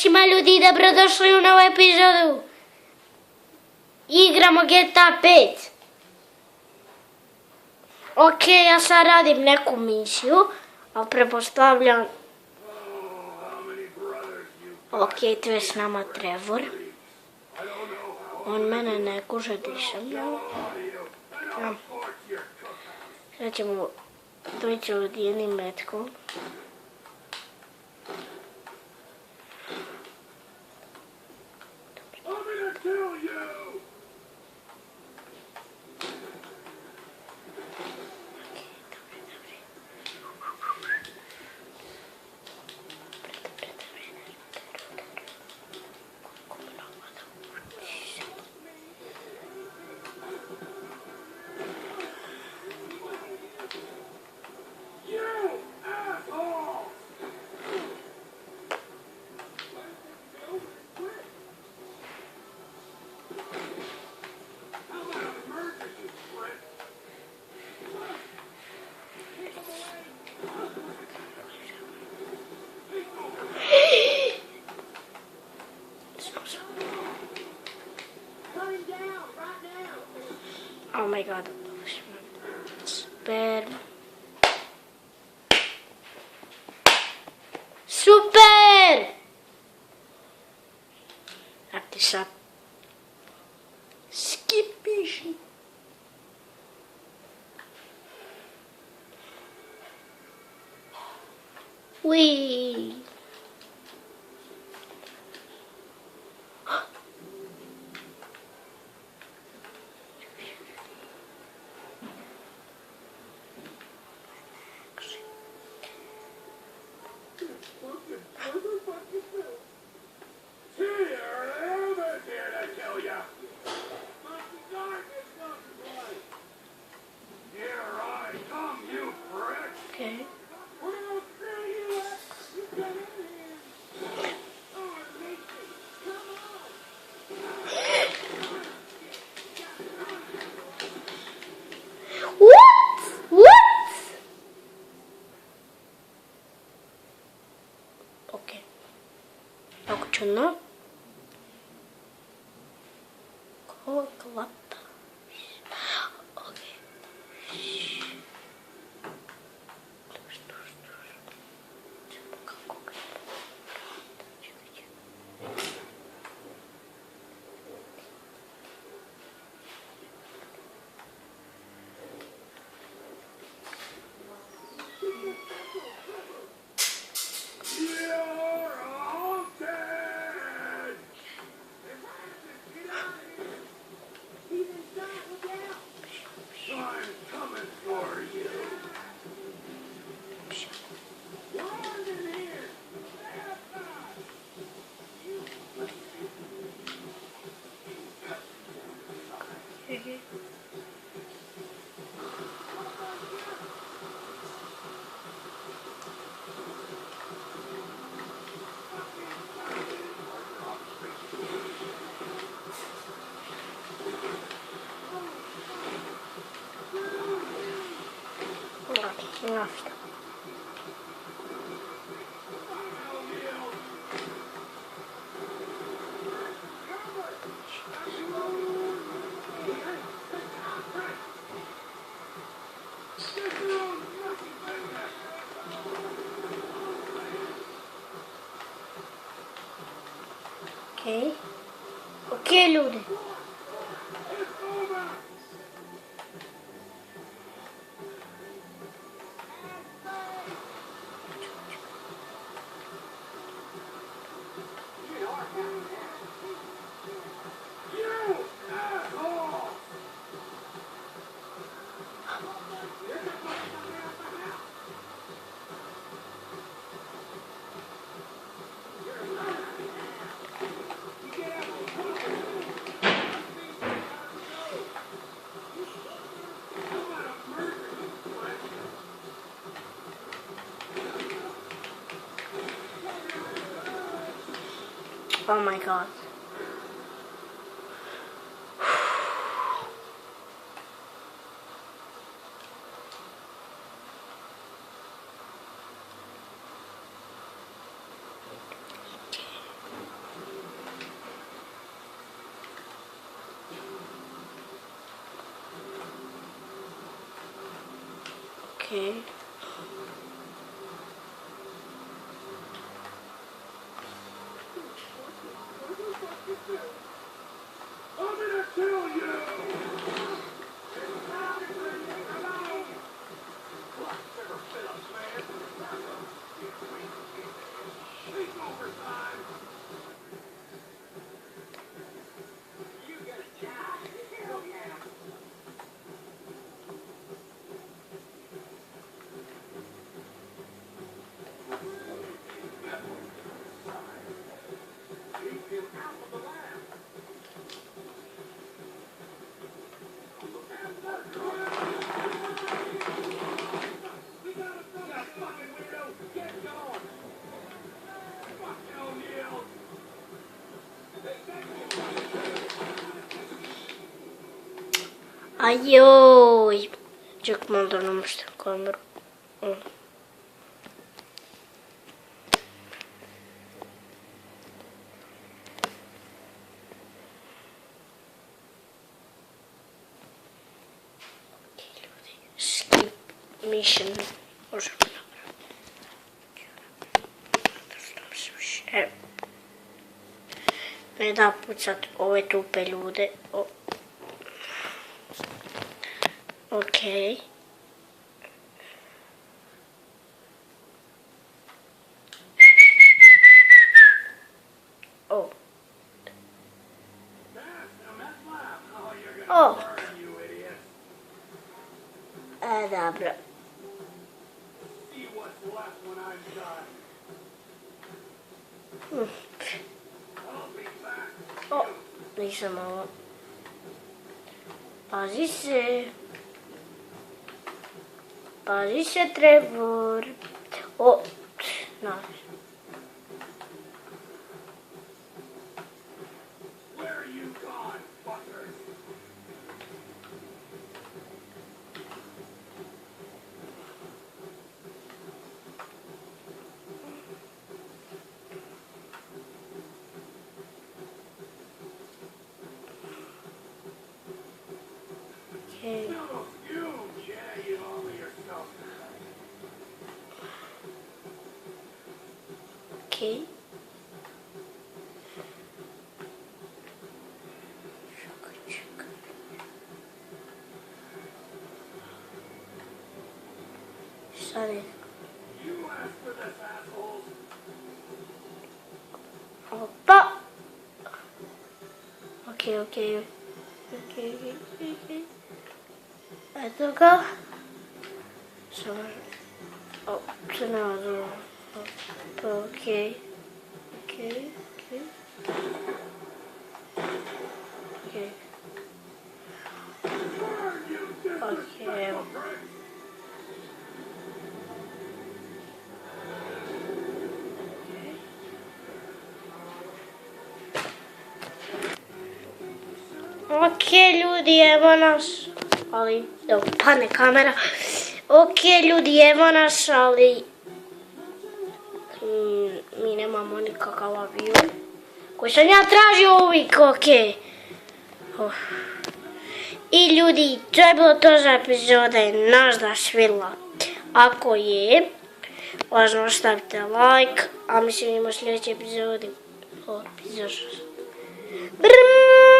svima ljudi, dobrodošli u novu epizodu. Igramo GTA 5. Ok, ja sad radim neku misiju, ali prepostavljam... Ok, tu je s nama Trevor. On mene ne kuže di sam ja. Sad ćemo doći od jednim metkom. Oh my god. Super. Super! A ti sad skipiš. Ui. Okay. What? Okay. Ako čudno. Ko klapa. Okay. Enough. Okay. Okay, люди. Oh my god. Okej. Ajoj. Čak malo da namuštam kameru. Skip mission. Možemo napraviti. Ne da pucat ove tupe ljude. Okej. Dobro. Nisam ovo. Pazi se. Pazi se, Trevor. No. Okay. Sorry. Opa. Okay. Eto ga. Okay. Okej, ljudi, evo nas. Ali, da upadne kamera. Okej, ljudi, evo nas, ali mi nemamo nikakav avion koji sam ja tražio uvijek, okej. I ljudi, to je bilo to za epizode Nazda svila. Ako je, važno ostavite like, a mi se vidimo u sljedećoj epizodi. Brrrr!